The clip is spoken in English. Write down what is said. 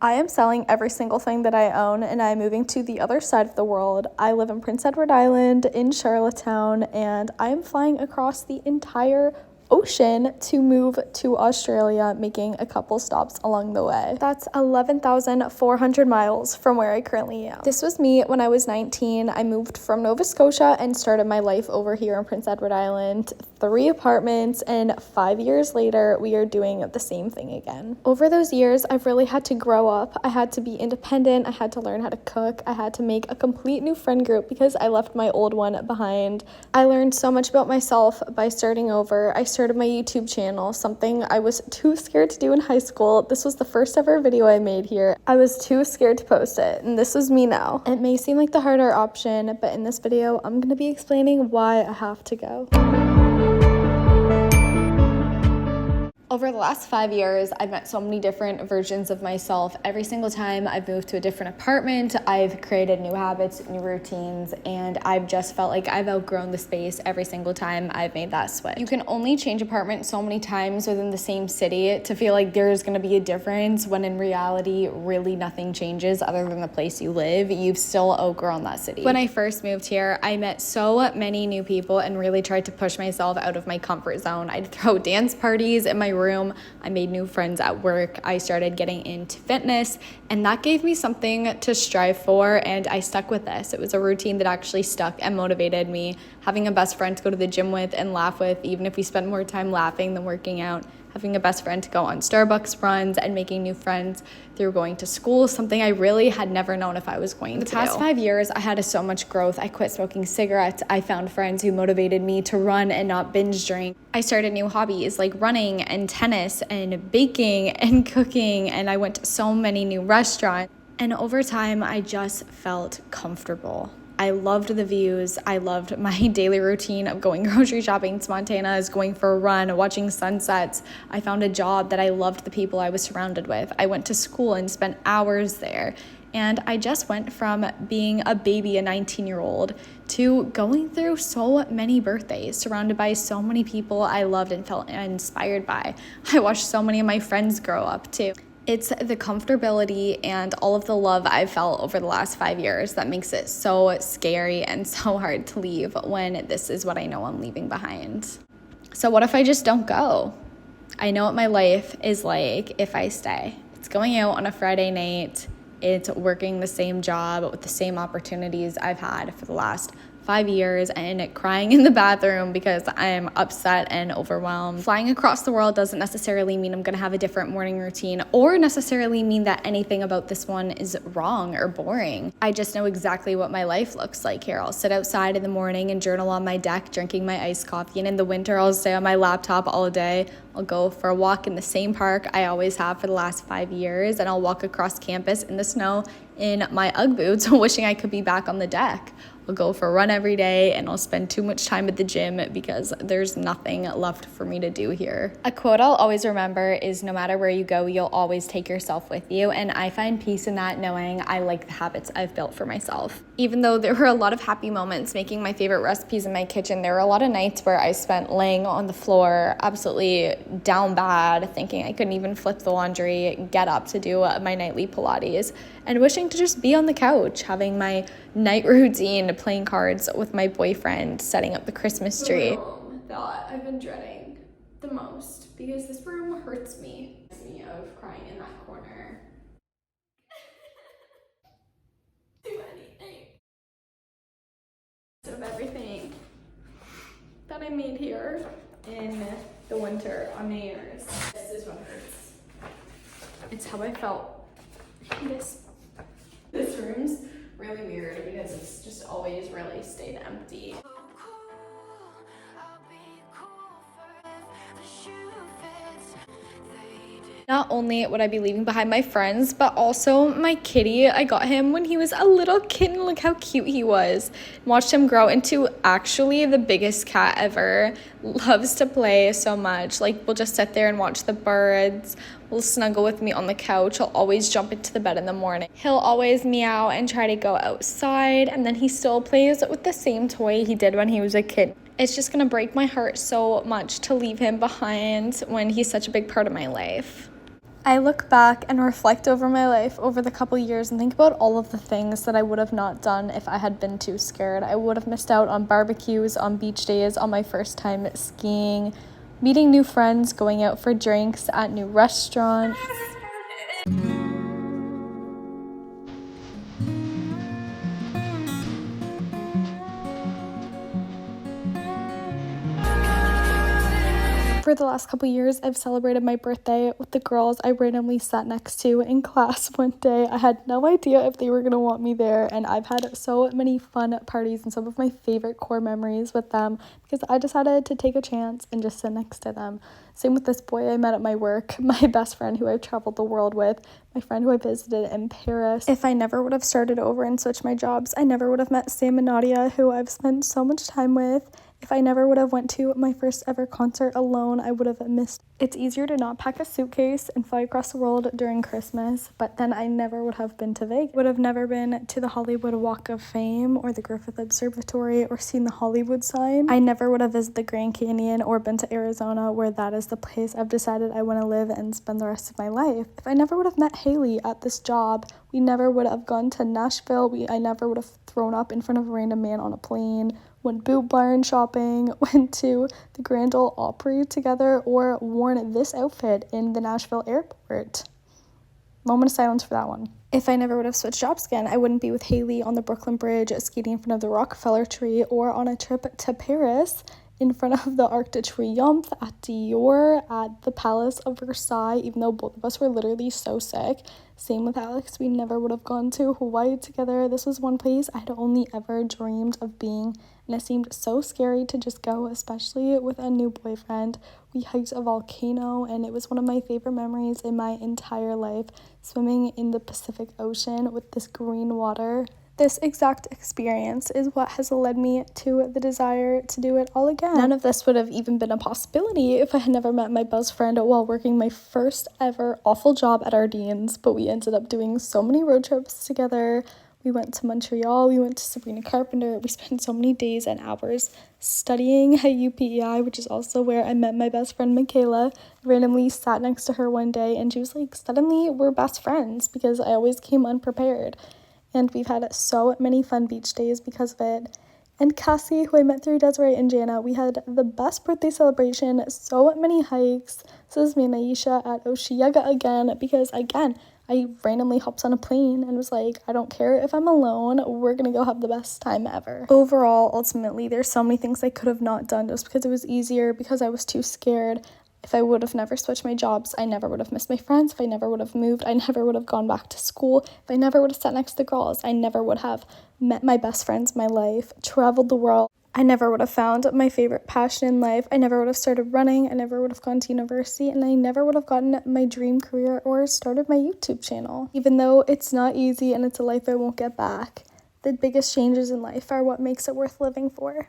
I am selling every single thing that I own and I'm moving to the other side of the world. I live in Prince Edward Island in Charlottetown and I am flying across the entire ocean to move to Australia, making a couple stops along the way. That's 11,400 miles from where I currently am. This was me when I was 19. I moved from Nova Scotia and started my life over here in Prince Edward Island. 3 apartments, and 5 years later, we are doing the same thing again. Over those years, I've really had to grow up. I had to be independent. I had to learn how to cook. I had to make a complete new friend group because I left my old one behind. I learned so much about myself by starting over. I started my YouTube channel, something I was too scared to do in high school. This was the first ever video I made here. I was too scared to post it, and this was me now. It may seem like the harder option, but in this video, I'm gonna be explaining why I have to go. Over the last 5 years, I've met so many different versions of myself. Every single time I've moved to a different apartment, I've created new habits, new routines, and I've just felt like I've outgrown the space every single time I've made that switch. You can only change apartment so many times within the same city to feel like there's gonna be a difference when in reality, really nothing changes other than the place you live. You've still outgrown that city. When I first moved here, I met so many new people and really tried to push myself out of my comfort zone. I'd throw dance parties in my room. I made new friends at work. I started getting into fitness, and that gave me something to strive for, and I stuck with this. It was a routine that actually stuck and motivated me. Having a best friend to go to the gym with and laugh with, even if we spent more time laughing than working out. Having a best friend to go on Starbucks runs and making new friends through going to school, something I really had never known if I was going to do. The past 5 years, I had so much growth. I quit smoking cigarettes. I found friends who motivated me to run and not binge drink. I started new hobbies like running and tennis and baking and cooking, and I went to so many new restaurants. And over time, I just felt comfortable. I loved the views. I loved my daily routine of going grocery shopping to Montana's, going for a run, watching sunsets. I found a job that I loved the people I was surrounded with. I went to school and spent hours there. And I just went from being a baby, a 19-year-old, to going through so many birthdays, surrounded by so many people I loved and felt inspired by. I watched so many of my friends grow up too. It's the comfortability and all of the love I've felt over the last 5 years that makes it so scary and so hard to leave when this is what I know I'm leaving behind. So what if I just don't go? I know what my life is like if I stay. It's going out on a Friday night. It's working the same job with the same opportunities I've had for the last 5 years and crying in the bathroom because I'm upset and overwhelmed. Flying across the world doesn't necessarily mean I'm gonna have a different morning routine or necessarily mean that anything about this one is wrong or boring. I just know exactly what my life looks like here. I'll sit outside in the morning and journal on my deck drinking my iced coffee, and in the winter I'll stay on my laptop all day. I'll go for a walk in the same park I always have for the last 5 years, and I'll walk across campus in the snow in my Ugg boots wishing I could be back on the deck. I'll go for a run every day, and I'll spend too much time at the gym because there's nothing left for me to do here. A quote I'll always remember is, no matter where you go, you'll always take yourself with you, and I find peace in that, knowing I like the habits I've built for myself. Even though there were a lot of happy moments making my favorite recipes in my kitchen, there were a lot of nights where I spent laying on the floor, absolutely down bad, thinking I couldn't even flip the laundry, get up to do my nightly Pilates, and wishing to just be on the couch, having my night routine, playing cards with my boyfriend, setting up the Christmas tree. The room that I've been dreading the most because this room hurts me. Me of crying in that corner. Do anything. Of everything that I made here in the winter on New Year's. This is what hurts. It's how I felt. This room's really weird because it's just always really stayed empty. Not only would I be leaving behind my friends, but also my kitty. I got him when he was a little kitten. Look how cute he was. Watched him grow into actually the biggest cat ever. Loves to play so much. Like, we'll just sit there and watch the birds. Will snuggle with me on the couch. He'll always jump into the bed in the morning. He'll always meow and try to go outside, and then he still plays with the same toy he did when he was a kid. It's just gonna break my heart so much to leave him behind when he's such a big part of my life. I look back and reflect over my life over the couple years and think about all of the things that I would have not done if I had been too scared. I would have missed out on barbecues, on beach days, on my first time skiing, meeting new friends, going out for drinks at new restaurants. For the last couple years, I've celebrated my birthday with the girls I randomly sat next to in class one day. I had no idea if they were going to want me there, and I've had so many fun parties and some of my favorite core memories with them because I decided to take a chance and just sit next to them. Same with this boy I met at my work, my best friend who I've traveled the world with, my friend who I visited in Paris. If I never would have started over and switched my jobs, I never would have met Sam and Nadia, who I've spent so much time with. If I never would have went to my first ever concert alone, I would have missed. It's easier to not pack a suitcase and fly across the world during Christmas, but then I never would have been to Vegas. Would have never been to the Hollywood Walk of Fame or the Griffith Observatory or seen the Hollywood sign. I never would have visited the Grand Canyon or been to Arizona, where that is the place I've decided I want to live and spend the rest of my life. If I never would have met Haley at this job, we never would have gone to Nashville. I never would have thrown up in front of a random man on a plane, went Boot Barn shopping, went to the Grand Ole Opry together, or worn this outfit in the Nashville airport. Moment of silence for that one. If I never would have switched jobs again, I wouldn't be with Haley on the Brooklyn Bridge skating in front of the Rockefeller tree or on a trip to Paris in front of the Arc de Triomphe, at Dior, at the Palace of Versailles, even though both of us were literally so sick. Same with Alex, we never would have gone to Hawaii together. This was one place I had only ever dreamed of being, and it seemed so scary to just go, especially with a new boyfriend. We hiked a volcano, and it was one of my favorite memories in my entire life, swimming in the Pacific Ocean with this green water. This exact experience is what has led me to the desire to do it all again. None of this would have even been a possibility if I had never met my best friend while working my first ever awful job at Ardene's, but we ended up doing so many road trips together. We went to Montreal, we went to Sabrina Carpenter, we spent so many days and hours studying at UPEI, which is also where I met my best friend Michaela. I randomly sat next to her one day and she was like, suddenly we're best friends, because I always came unprepared. And we've had so many fun beach days because of it. And Cassie, who I met through Desiree and Jana, we had the best birthday celebration, so many hikes. So this is me and Aisha at Oshiaga again, because again, I randomly hopped on a plane and was like, I don't care if I'm alone, we're gonna go have the best time ever. Overall, ultimately, there's so many things I could have not done just because it was easier, because I was too scared. If I would have never switched my jobs, I never would have missed my friends. If I never would have moved, I never would have gone back to school. If I never would have sat next to the girls, I never would have met my best friends in my life, traveled the world. I never would have found my favorite passion in life. I never would have started running. I never would have gone to university. And I never would have gotten my dream career or started my YouTube channel. Even though it's not easy and it's a life I won't get back, the biggest changes in life are what makes it worth living for.